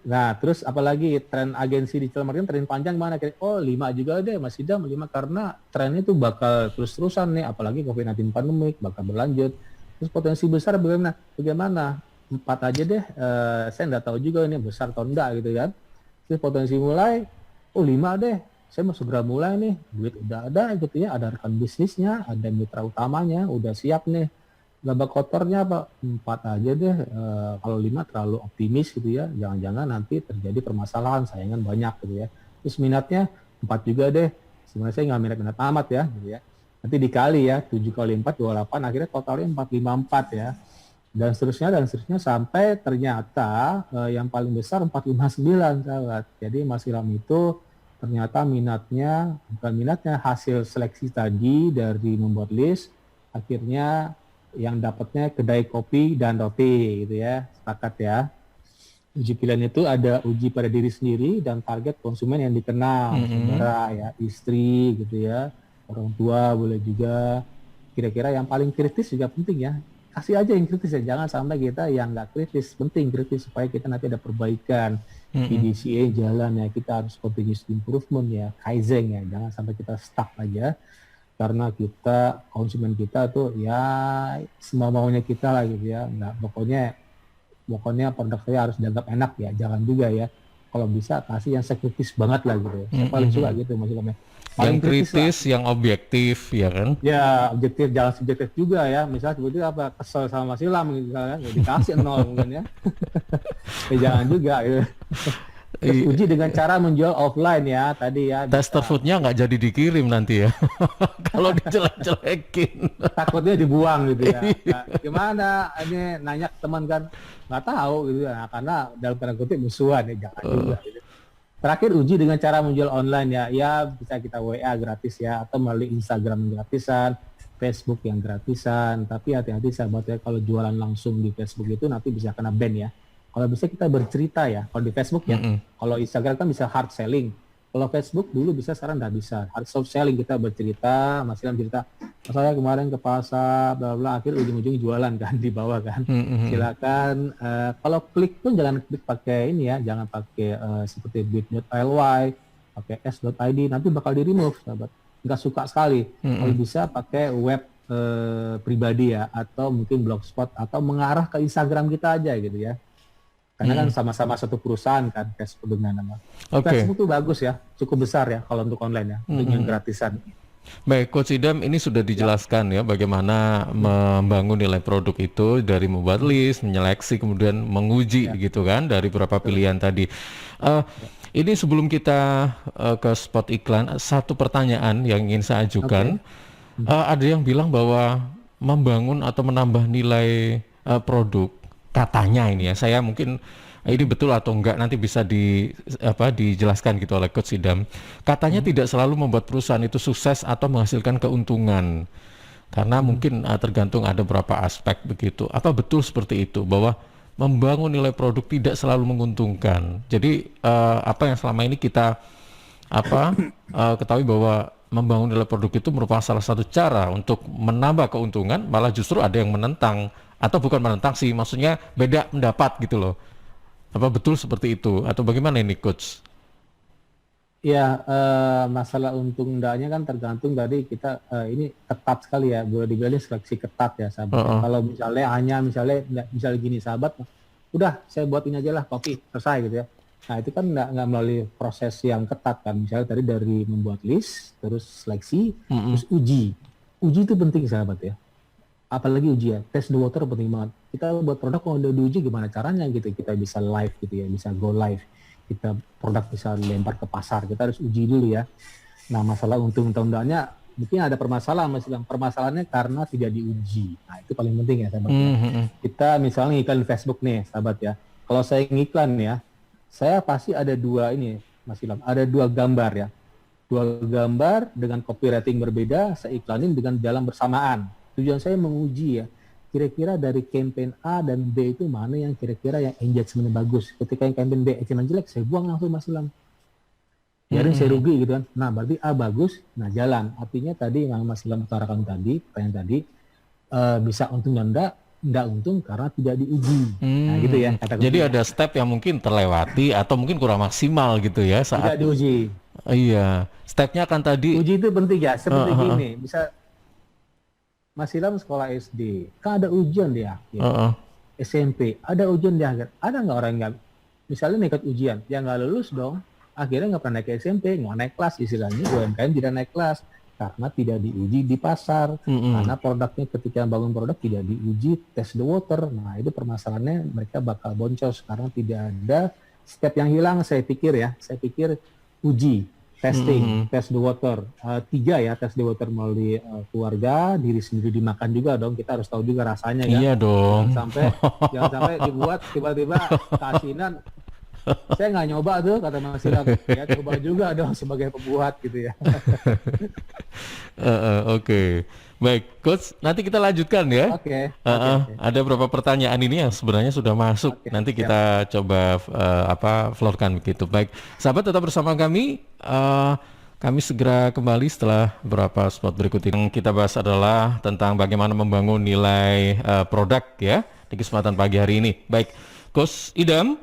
Nah, terus apalagi tren agensi digital marketing, tren panjang mana? 5 juga deh Mas Idam, 5 karena trennya itu bakal terus-terusan nih, apalagi COVID-19 pandemik bakal berlanjut. Terus potensi besar bagaimana? 4 aja deh, saya nggak tahu juga ini besar atau enggak gitu kan. Terus potensi mulai, 5 deh, saya mau segera mulai nih, duit udah ada gitu ya, ada rekan bisnisnya, ada mitra utamanya, udah siap nih. Laba kotornya apa? 4 aja deh, kalau 5 terlalu optimis gitu ya, jangan-jangan nanti terjadi permasalahan, saingan banyak gitu ya. Terus minatnya 4 juga deh, sebenarnya saya nggak minat-minat amat ya gitu ya. Nanti dikali ya, 7 kali 4, 28, akhirnya totalnya 454 ya. Dan seterusnya sampai ternyata yang paling besar 459 sahabat. Jadi Mas Ilham itu ternyata bukan minatnya, hasil seleksi tadi dari membuat list, akhirnya yang dapatnya kedai kopi dan roti gitu ya, sepakat ya. Uji pilihan itu ada uji pada diri sendiri dan target konsumen yang dikenal, saudara ya, istri gitu ya, orang tua boleh juga. Kira-kira yang paling kritis juga penting ya. Kasih aja yang kritis ya, jangan sampai kita yang nggak kritis. Penting kritis supaya kita nanti ada perbaikan. PDCA jalan ya, kita harus continuous improvement ya, Kaizen ya, jangan sampai kita stuck aja. Karena konsumen kita tuh ya semau maunya kita lah gitu ya, nggak pokoknya produk saya harus dianggap enak ya, jangan juga ya. Kalau bisa kasih yang kritis banget lah gitu. Saya paling suka gitu maksudnya.
Yang
Paling
kritis, yang objektif, ya kan?
Ya objektif, jangan subjektif juga ya. Misalnya sebetulnya apa, kesel sama Mas Ilham gitu misalnya, ya dikasih 0 mungkin ya. Ya jangan juga gitu. Terus uji dengan cara menjual offline ya tadi ya.
Tester foodnya nggak jadi dikirim nanti ya. Kalau dijelek-jelekin.
Takutnya dibuang gitu ya. Nah, gimana ini nanya ke teman kan nggak tahu gitu ya, karena dalam tanda kutip musuhan ya, jangan juga gitu. Terakhir uji dengan cara menjual online ya bisa kita WA gratis ya, atau melalui Instagram gratisan, Facebook yang gratisan. Tapi hati-hati sahabat ya, kalau jualan langsung di Facebook itu nanti bisa kena ban ya. Kalau bisa kita bercerita ya, kalau di Facebook ya, kalau Instagram kan bisa hard selling. Kalau Facebook dulu bisa, sekarang nggak bisa. Hard soft selling, kita bercerita, Mas Ilham cerita, saya kemarin ke pasar, bla bla, akhir ujung-ujung jualan kan di bawah kan. Silakan, kalau klik pun jangan klik pakai ini ya, jangan pakai seperti bit.ly, pakai s.id, nanti bakal di remove, sahabat. Nggak suka sekali. Kalau bisa pakai web pribadi ya, atau mungkin blogspot, atau mengarah ke Instagram kita aja gitu ya. Karena kan sama-sama satu perusahaan kan, Facebook dengan nama. Facebook itu bagus ya, cukup besar ya kalau untuk online ya, untuk yang gratisan.
Baik, Coach Idam, ini sudah dijelaskan ya bagaimana membangun nilai produk itu dari membuat list, menyeleksi, kemudian menguji gitu kan dari beberapa pilihan tadi. Ini sebelum kita ke spot iklan, satu pertanyaan yang ingin saya ajukan. Ada yang bilang bahwa membangun atau menambah nilai produk, katanya ini ya, saya mungkin ini betul atau enggak nanti bisa dijelaskan gitu oleh Coach Idam. Katanya tidak selalu membuat perusahaan itu sukses atau menghasilkan keuntungan. Karena mungkin tergantung ada beberapa aspek begitu. Apa betul seperti itu bahwa membangun nilai produk tidak selalu menguntungkan? Jadi apa yang selama ini kita ketahui bahwa membangun nilai produk itu merupakan salah satu cara untuk menambah keuntungan, malah justru ada yang menentang. Atau bukan menentang sih, maksudnya beda pendapat gitu loh. Apa betul seperti itu? Atau bagaimana ini, Coach?
Ya, masalah untung enggaknya kan tergantung dari kita, ini ketat sekali ya, boleh dibilang seleksi ketat ya sahabat. Kalau misalnya gini sahabat, udah saya buat ini aja lah, kopi, selesai gitu ya. Nah itu kan nggak melalui proses yang ketat kan, misalnya tadi dari membuat list, terus seleksi, terus uji. Uji itu penting sahabat ya. Apalagi ujian, test the water penting banget. Kita buat produk kalau udah diuji gimana caranya gitu, kita bisa live gitu ya, bisa go live, kita produk bisa lempar ke pasar, kita harus uji dulu ya. Nah masalah untung tahun-tahunnya mungkin ada permasalahannya karena tidak diuji. Nah itu paling penting ya sahabat ya. Kita misalnya ngiklan di Facebook nih sahabat ya, kalau saya ngiklan ya, saya pasti ada dua ini Mas Ilham, ada dua gambar ya, dua gambar dengan copywriting berbeda, saya iklanin dengan jalan bersamaan. Tujuan saya menguji ya, kira-kira dari campaign A dan B itu mana yang kira-kira yang engagement bagus. Ketika yang campaign B engagement jelek, saya buang langsung Mas Ilham. Biarin saya rugi gitu kan. Nah berarti A bagus, nah jalan. Artinya tadi yang Mas Ilham utarakan tadi, pertanyaan tadi, bisa untung dan enggak untung karena tidak diuji. Nah gitu ya.
Jadi ada step yang mungkin terlewati atau mungkin kurang maksimal gitu ya saat
tidak diuji.
Iya, stepnya kan tadi.
Uji itu penting ya, seperti gini, bisa Mas Ilham sekolah SD, kan ada ujian dia. SMP, ada ujian di akhir. Ada nggak orang yang misalnya ikut ujian, yang nggak lulus dong, akhirnya nggak pernah naik ke SMP, nggak naik kelas, istilahnya UMKM tidak naik kelas karena tidak diuji di pasar, karena produknya ketika bangun produk tidak diuji, test the water. Nah itu permasalahannya, mereka bakal boncos karena tidak ada step yang hilang. Saya pikir uji, testing, test the water, 3 ya, test the water melalui keluarga, diri sendiri dimakan juga dong, kita harus tahu juga rasanya kan.
Iya dong.
Jangan sampai dibuat tiba-tiba keasinan, Saya nggak nyoba tuh, kata Mas Ilham. Ya coba juga dong sebagai pembuat gitu ya.
Oke. Baik, Coach, nanti kita lanjutkan ya.
Oke, oke.
Ada beberapa pertanyaan ini yang sebenarnya sudah masuk.
Oke,
Nanti
siap.
kita coba floorkan begitu. Baik, sahabat tetap bersama kami. Kami segera kembali setelah beberapa spot berikut ini. Yang kita bahas adalah tentang bagaimana membangun nilai produk ya di kesempatan pagi hari ini. Baik, Coach Idam.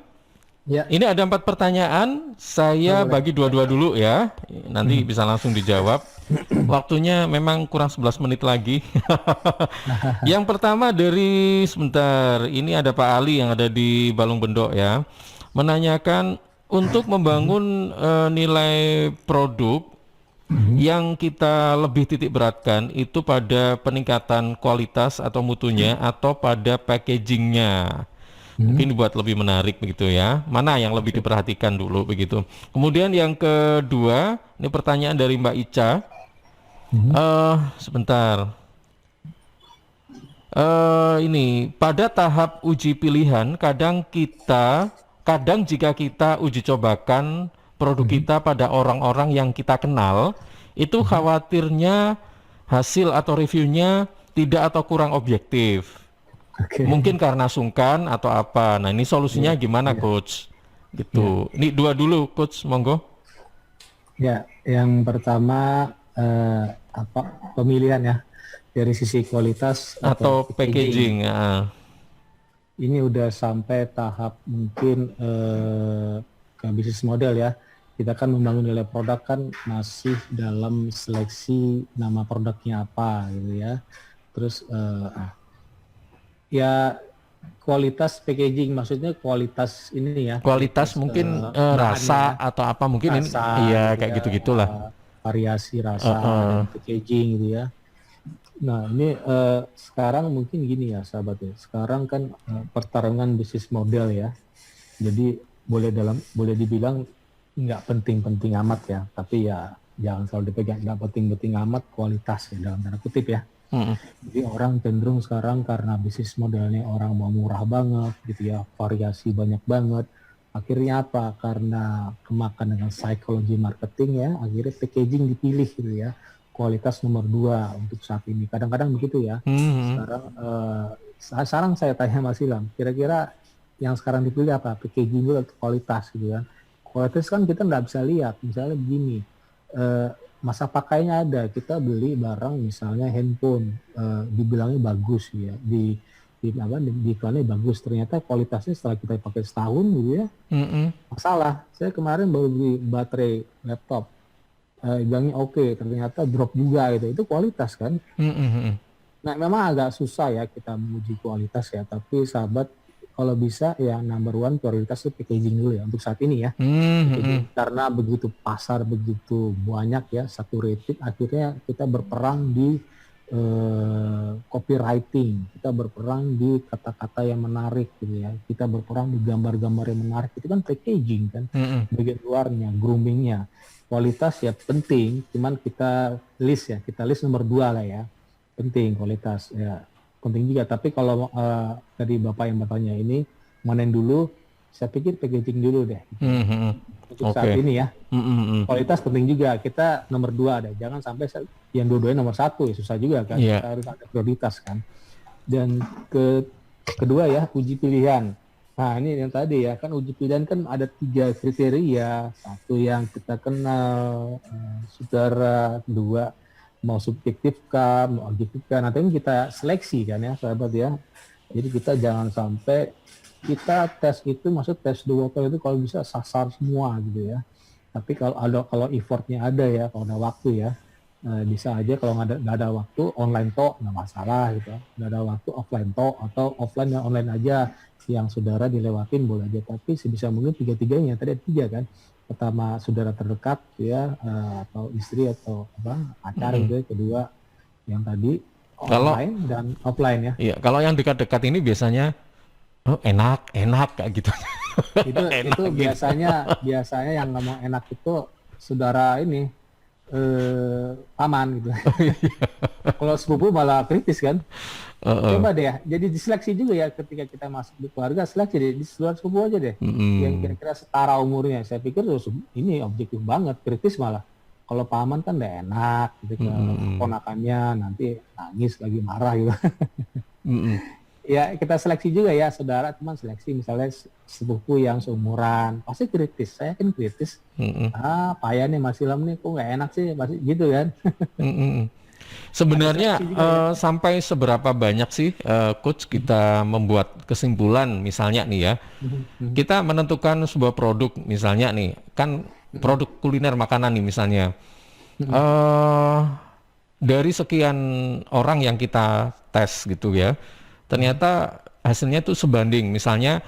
Ya,
Ini ada 4 pertanyaan, saya
boleh.
bagi dua-dua dulu ya, nanti bisa langsung dijawab. Waktunya memang kurang 11 menit lagi. Yang pertama sebentar, ini ada Pak Ali yang ada di Balung Bendok ya, menanyakan untuk membangun nilai produk yang kita lebih titik beratkan itu pada peningkatan kualitas atau mutunya atau pada packagingnya. Mungkin dibuat lebih menarik begitu ya. Mana yang lebih diperhatikan dulu begitu. Kemudian yang kedua, ini pertanyaan dari Mbak Ica. Sebentar. Ini pada tahap uji pilihan, kadang jika kita uji cobakan produk kita pada orang-orang yang kita kenal, itu khawatirnya hasil atau reviewnya tidak atau kurang objektif.
Oke.
Mungkin karena sungkan atau apa. Nah, ini solusinya gimana, Coach? Gitu. Ini dua dulu, Coach, monggo.
Ya, yang pertama pemilihan ya dari sisi kualitas
Atau packaging.
Ini udah sampai tahap mungkin ke bisnis model ya. Kita kan membangun nilai produk kan masih dalam seleksi nama produknya apa gitu ya. Terus ya kualitas packaging, maksudnya kualitas ini ya.
Kualitas mungkin rasa atau apa mungkin
rasa,
ini iya
gitu
kayak
ya,
gitu-gitulah.
Variasi rasa dan packaging gitu ya. Nah ini sekarang mungkin gini ya sahabat ya. Sekarang kan pertarungan bisnis model ya. Jadi boleh dibilang nggak penting-penting amat ya. Tapi ya jangan selalu dipegang, nggak penting-penting amat kualitas ya dalam tanda kutip ya. Jadi orang cenderung sekarang karena bisnis modelnya orang mau murah banget gitu ya, variasi banyak banget. Akhirnya apa? Karena kemakan dengan psikologi marketing ya, akhirnya packaging dipilih gitu ya. Kualitas nomor 2 untuk saat ini. Kadang-kadang begitu ya. Sekarang saya tanya Mas Ilham, kira-kira yang sekarang dipilih apa? Packaging dulu atau kualitas gitu kan? Kualitas kan kita nggak bisa lihat. Misalnya begini, masa pakainya ada, kita beli barang misalnya handphone, dibilangnya bagus ya, di iklannya bagus, ternyata kualitasnya setelah kita pakai setahun gitu ya, masalah. Saya kemarin baru beli baterai laptop, bilangnya oke, ternyata drop juga gitu, itu kualitas kan. Nah memang agak susah ya kita menguji kualitas ya, tapi sahabat kalau bisa ya number one prioritas itu packaging dulu ya untuk saat ini ya. Karena begitu pasar begitu banyak ya saturated, akhirnya kita berperang di copywriting, kita berperang di kata-kata yang menarik gitu ya, kita berperang di gambar-gambar yang menarik, itu kan packaging kan, bagian luarnya, groomingnya. Kualitas ya penting, cuman kita list nomor 2 lah ya, penting kualitas ya. Penting juga, tapi kalau tadi Bapak yang bertanya ini, mana yang dulu, saya pikir packaging dulu deh. Untuk saat ini ya. Kualitas penting juga, kita nomor 2 deh. Jangan sampai yang dua-duanya nomor 1 ya, susah juga kan. Kita harus ada prioritas kan. Dan kedua ya, uji pilihan. Nah ini yang tadi ya, kan uji pilihan kan ada 3 kriteria. Satu yang kita kenal, saudara, 2 mau subjektif kah, mau objektif kah, nanti kita seleksi kan ya sahabat ya. Jadi kita jangan sampai kita tes itu, maksud tes the water itu kalau bisa sasar semua gitu ya. Tapi kalau effortnya ada ya, kalau ada waktu ya, bisa aja. Kalau nggak ada waktu, online toh nggak masalah gitu. Nggak ada waktu, offline toh, atau offline dan online aja yang saudara dilewatin boleh aja. Tapi sebisa mungkin 3-tiganya, tadi ada 3 kan. Pertama saudara terdekat ya, atau istri atau pacar gitu ya. Kedua yang tadi online dan offline ya.
Iya, kalau yang dekat-dekat ini biasanya enak kayak gitu.
Itu biasanya yang ngomong enak itu saudara ini paman gitu. Kalau sepupu malah kritis kan. Coba deh ya, jadi diseleksi juga ya ketika kita masuk di keluarga, seleksi deh di seluruh sepupu aja deh, yang kira-kira setara umurnya. Saya pikir ini objektif banget, kritis malah. Kalau paman kan udah enak, gitu ponakannya nanti nangis lagi marah gitu. Ya kita seleksi juga ya saudara, teman seleksi misalnya sepupu yang seumuran, pasti kritis. Saya kan kritis. Payah nih Mas Ilham nih, kok nggak enak sih, pasti gitu kan.
Sebenarnya sampai seberapa banyak sih coach kita membuat kesimpulan misalnya nih ya, kita menentukan sebuah produk misalnya nih, kan produk kuliner makanan nih misalnya, dari sekian orang yang kita tes gitu ya, ternyata hasilnya tuh sebanding. Misalnya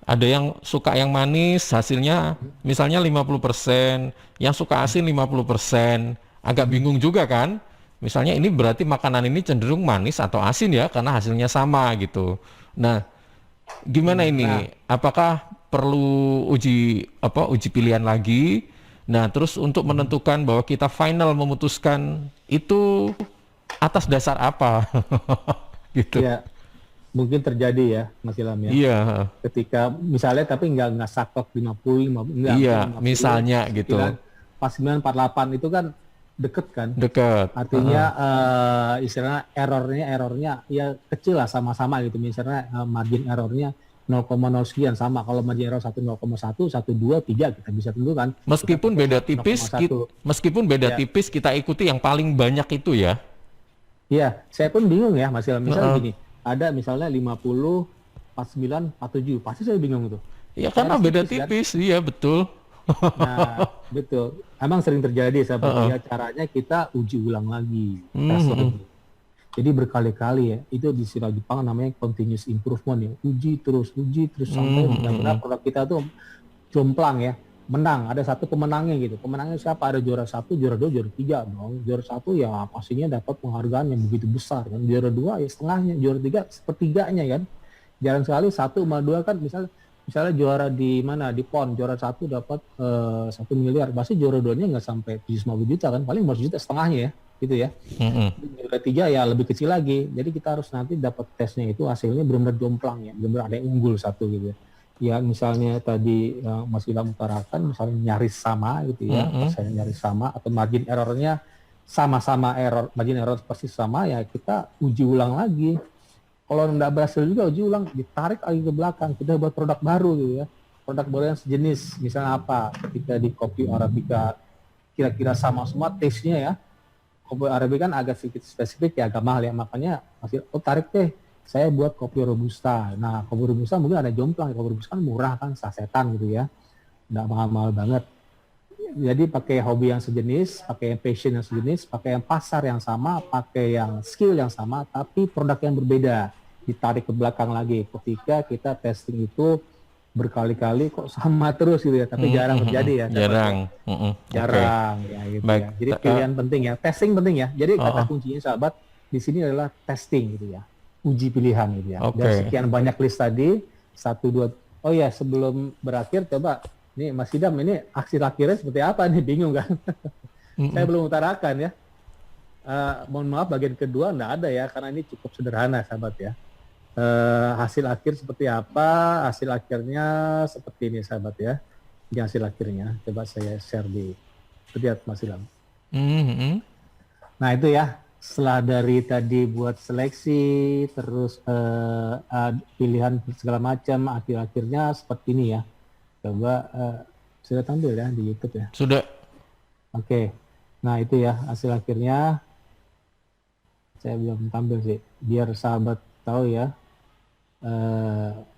ada yang suka yang manis, hasilnya misalnya 50%, yang suka asin 50%. Agak bingung juga kan? Misalnya ini berarti makanan ini cenderung manis atau asin ya, karena hasilnya sama gitu. Nah, gimana ini? Apakah perlu uji pilihan lagi? Nah, terus untuk menentukan bahwa kita final memutuskan itu atas dasar apa? Gitu.
Ya, mungkin terjadi ya Mas Ilham ya.
Iya,
Ketika misalnya tapi nggak saklek 50, 50 enggak,
iya,
50,
misalnya gitu.
pas 948 itu kan deket kan.
Dekat.
Artinya istilahnya errornya ya kecil lah, sama-sama gitu. Misalnya margin errornya 0,0 sekian sama. Kalau margin error 1,1, 2, 3 kita bisa tentukan.
Meskipun beda tipis, tipis kita ikuti yang paling banyak itu ya.
Iya, saya pun bingung ya Mas Ilham. Misalnya gini, ada misalnya 50, 49, 47, pasti saya bingung tuh.
Ya karena beda tipis, iya betul.
Nah, betul. Emang sering terjadi sahabat ya, caranya kita uji ulang lagi, tes lagi. Jadi berkali-kali ya, itu di istilah Jepang namanya continuous improvement ya. Uji terus sampai benar-benar produk kita tuh jomplang ya, menang. Ada satu pemenangnya gitu. Pemenangnya siapa? Ada juara 1, juara 2, juara 3 dong. Juara 1 ya pastinya dapat penghargaan yang begitu besar kan. Juara 2 ya setengahnya, juara 3 sepertiganya kan. Jarang sekali 1 sama 2 kan misalnya juara di mana di PON juara 1 dapat 1 miliar, pasti juara 2-nya nggak sampai 750 juta kan, paling 500 juta setengahnya ya gitu ya. Juara 3 ya lebih kecil lagi, jadi kita harus nanti dapat tesnya itu hasilnya benar-benar jomplang ya, benar-benar ada yang unggul satu gitu ya. Misalnya tadi Mas Ilham utarakan misalnya nyaris sama gitu ya, persennya nyaris sama atau margin errornya sama-sama margin error persis sama ya, kita uji ulang lagi. Kalau nggak berhasil juga uji ulang, ditarik lagi ke belakang, kita buat produk baru gitu ya. Produk baru yang sejenis, misalnya apa? Ketika di kopi Arabica kira-kira sama semua taste-nya ya. Kopi Arabica kan agak sedikit spesifik ya, agak mahal ya, makanya tarik deh, saya buat kopi Robusta. Nah, kopi Robusta mungkin ada jomplang, kopi Robusta kan murah kan, sasetan gitu ya. Nggak mahal-mahal banget. Jadi pakai hobi yang sejenis, pakai yang passion yang sejenis, pakai yang pasar yang sama, pakai yang skill yang sama, tapi produk yang berbeda. Ditarik ke belakang lagi ketika kita testing itu berkali-kali kok sama terus gitu ya, tapi jarang terjadi ya. Jarang ya gitu. Baik. Ya. Jadi pilihan penting ya, testing penting ya. Jadi kata kuncinya sahabat di sini adalah testing gitu ya, uji pilihan gitu ya. Dan sekian banyak list tadi 1, 2. Oh ya, sebelum berakhir coba nih Mas Idam, ini aksi akhirnya seperti apa nih, bingung kan? Saya belum utarakan ya. Mohon maaf bagian kedua enggak ada ya, karena ini cukup sederhana sahabat ya. Hasil akhir seperti apa? Hasil akhirnya seperti ini sahabat ya. Ini hasil akhirnya. Coba saya share di lihat Mas Ilham. Nah itu ya. Setelah dari tadi buat seleksi, terus pilihan segala macam, akhir-akhirnya seperti ini ya. Coba sudah tampil ya di YouTube ya.
Sudah.
Oke. Nah itu ya hasil akhirnya. Saya belum tampil sih. Biar sahabat tahu ya.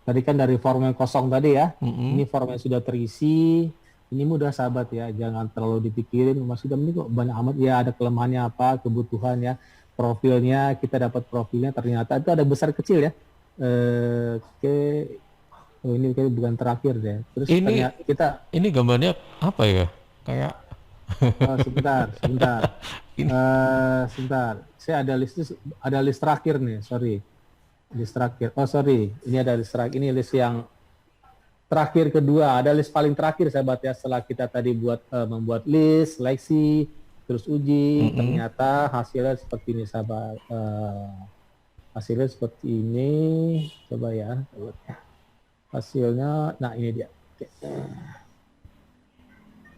Tadi kan dari form yang kosong tadi ya, ini form yang sudah terisi, ini mudah sahabat ya, jangan terlalu dipikirin Mas Idam ini kok banyak amat ya, ada kelemahannya apa, kebutuhan ya, profilnya, kita dapat profilnya ternyata itu ada besar kecil ya. Ini kayak bukan terakhir deh. Terus
ini gambarnya apa ya? Kayak
sebentar. Sebentar. Saya ada list terakhir nih, sorry. List terakhir. Oh sorry, ini ada list terakhir. Ini list yang terakhir kedua. Ada list paling terakhir sahabat ya. Setelah kita tadi membuat list, seleksi, terus uji, ternyata hasilnya seperti ini sahabat. Hasilnya seperti ini, coba ya. Hasilnya, nah ini dia.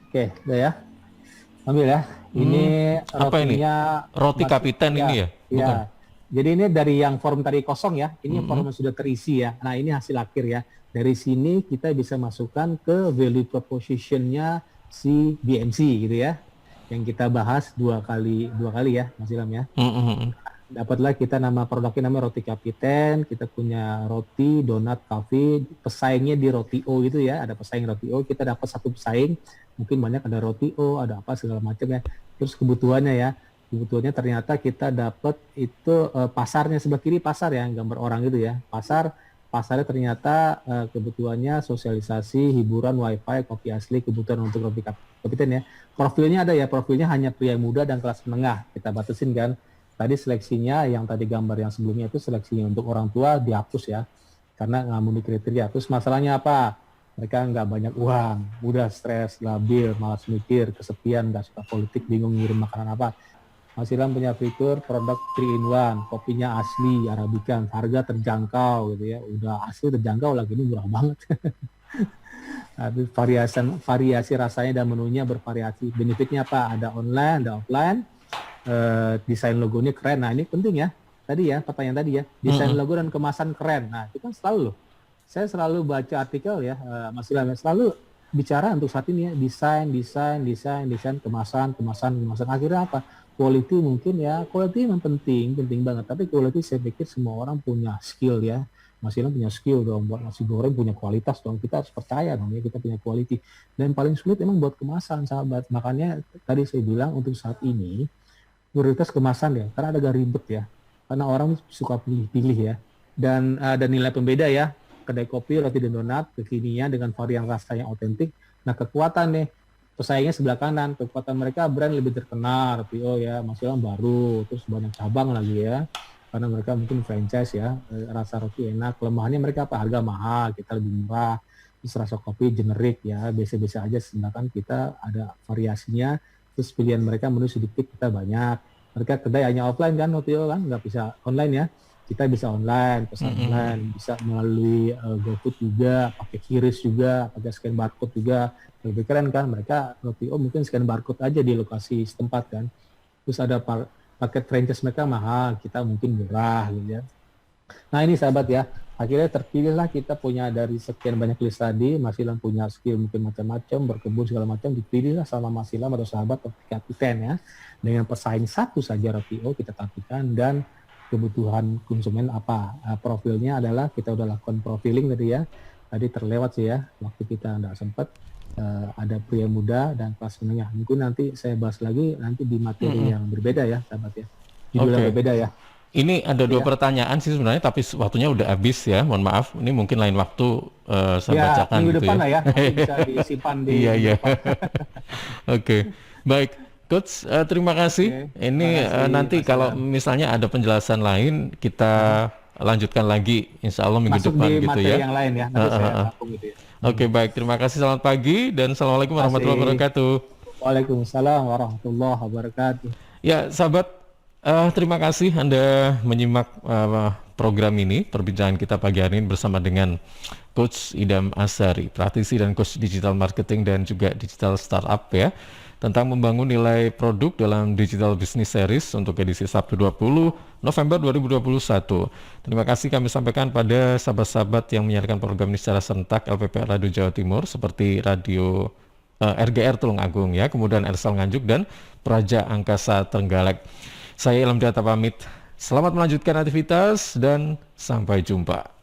Oke, udah ya. Ambil ya. Ini
Apa ini?
rotinya
Roti kapiten ini ya? Bukan?
Ya. Jadi ini dari yang form tadi kosong ya. Ini form yang sudah terisi ya. Nah, ini hasil akhir ya. Dari sini kita bisa masukkan ke value proposition-nya si BMC gitu ya. Yang kita bahas dua kali ya, Mas Ilham ya. Dapatlah kita nama produknya namanya roti kapiten, kita punya roti, donat, cafe, pesaingnya di roti O gitu ya, ada pesaing roti O, kita dapat satu pesaing, mungkin banyak ada roti O, ada apa segala macam ya. Terus kebutuhannya ternyata kita dapat itu pasarnya sebelah kiri pasar ya, gambar orang gitu ya, pasarnya ternyata kebutuhannya sosialisasi, hiburan, wifi, kopi asli, kebutuhan untuk roti kapiten ya. Profilnya ada ya, profilnya hanya pria muda dan kelas menengah, kita batasin kan. Tadi seleksinya yang tadi gambar yang sebelumnya itu seleksinya untuk orang tua dihapus ya, karena nggak memenuhi kriteria. Terus masalahnya apa? Mereka nggak banyak uang, mudah stres, labil, malas mikir, kesepian, nggak suka politik, bingung ngirim makanan apa. Mas Ilham punya fitur produk 3-in-1, kopinya asli, arabikan, harga terjangkau gitu ya. Udah asli terjangkau lagi, ini murah banget. Tapi variasi rasanya dan menunya bervariasi. Benefitnya apa? Ada online, ada offline. Desain logonya keren. Nah, ini penting ya. Tadi ya, pertanyaan tadi ya. Desain logo dan kemasan keren. Nah, itu kan selalu loh. Saya selalu baca artikel ya, Mas Ilham, selalu bicara untuk saat ini ya, desain, kemasan. Akhirnya apa? Quality mungkin ya, quality memang penting banget. Tapi quality saya pikir semua orang punya skill ya. Mas Ilham punya skill dong, buat nasi goreng punya kualitas dong. Kita harus percaya dong ya, kita punya quality. Dan paling sulit emang buat kemasan, sahabat. Makanya tadi saya bilang untuk saat ini, prioritas kemasan ya, karena agak ribet ya, karena orang suka pilih-pilih ya, dan ada nilai pembeda ya, kedai kopi, roti dan donat, kekinian dengan varian rasa yang otentik. Nah, kekuatan nih, pesaingnya sebelah kanan, kekuatan mereka brand lebih terkenal, RPO ya, maksudnya baru, terus banyak cabang lagi ya, karena mereka mungkin franchise ya, rasa roti enak, kelemahannya mereka apa? Harga mahal, kita lebih murah, terus rasa kopi generik ya, biasa-biasa aja, sedangkan kita ada variasinya. Terus pilihan mereka menu sedikit, kita banyak. Mereka kedai hanya offline kan, Notio kan, nggak bisa online ya. Kita bisa online, pesan online, bisa melalui GoFood juga, pakai QRIS juga, pakai scan barcode juga. Lebih keren kan, mereka Notio mungkin scan barcode aja di lokasi setempat kan. Terus ada paket franchise mereka mahal, kita mungkin murah gitu ya. Nah ini sahabat ya, akhirnya terpilihlah kita punya dari sekian banyak list tadi. Mas Ilham punya skill mungkin macam-macam, berkebun segala macam, dipilihlah sama Mas Ilham atau sahabat roti kapiten ya. Dengan pesaing satu saja roti O kita tapikan, dan kebutuhan konsumen apa. Profilnya adalah kita udah lakukan profiling tadi ya. Tadi terlewat sih ya, waktu kita nggak sempat. Ada pria muda dan kelas menengah. Mungkin nanti saya bahas lagi nanti di materi yang berbeda ya sahabat ya. Judul yang berbeda ya.
Ini ada dua pertanyaan sih sebenarnya, tapi waktunya udah habis ya. Mohon maaf, ini mungkin lain waktu saya bacakan
minggu
gitu
depan
ya.
lah ya, bisa disimpan di
Iya. Oke, baik. Coach, terima kasih. Ini nanti kalau misalnya ada penjelasan lain, kita lanjutkan lagi, insya Allah minggu
masuk
depan
di
gitu
materi
ya.
yang lain ya. Nanti saya rangkum gitu ya.
Oke, baik. Terima kasih. Selamat pagi dan assalamualaikum warahmatullahi wabarakatuh.
Waalaikumsalam warahmatullahi wabarakatuh.
Ya, sahabat, terima kasih Anda menyimak program ini, perbincangan kita pagi hari ini bersama dengan Coach Idam Azhari, praktisi dan coach digital marketing dan juga digital startup ya, tentang membangun nilai produk dalam Digital Business Series untuk edisi Sabtu 20 November 2021. Terima kasih kami sampaikan pada sahabat-sahabat yang menyiarkan program ini secara serentak LPP Radio Jawa Timur seperti Radio RGR Tulungagung ya, kemudian Ersal Nganjuk dan Praja Angkasa Trenggalek. Saya Ilham Data pamit. Selamat melanjutkan aktivitas dan sampai jumpa.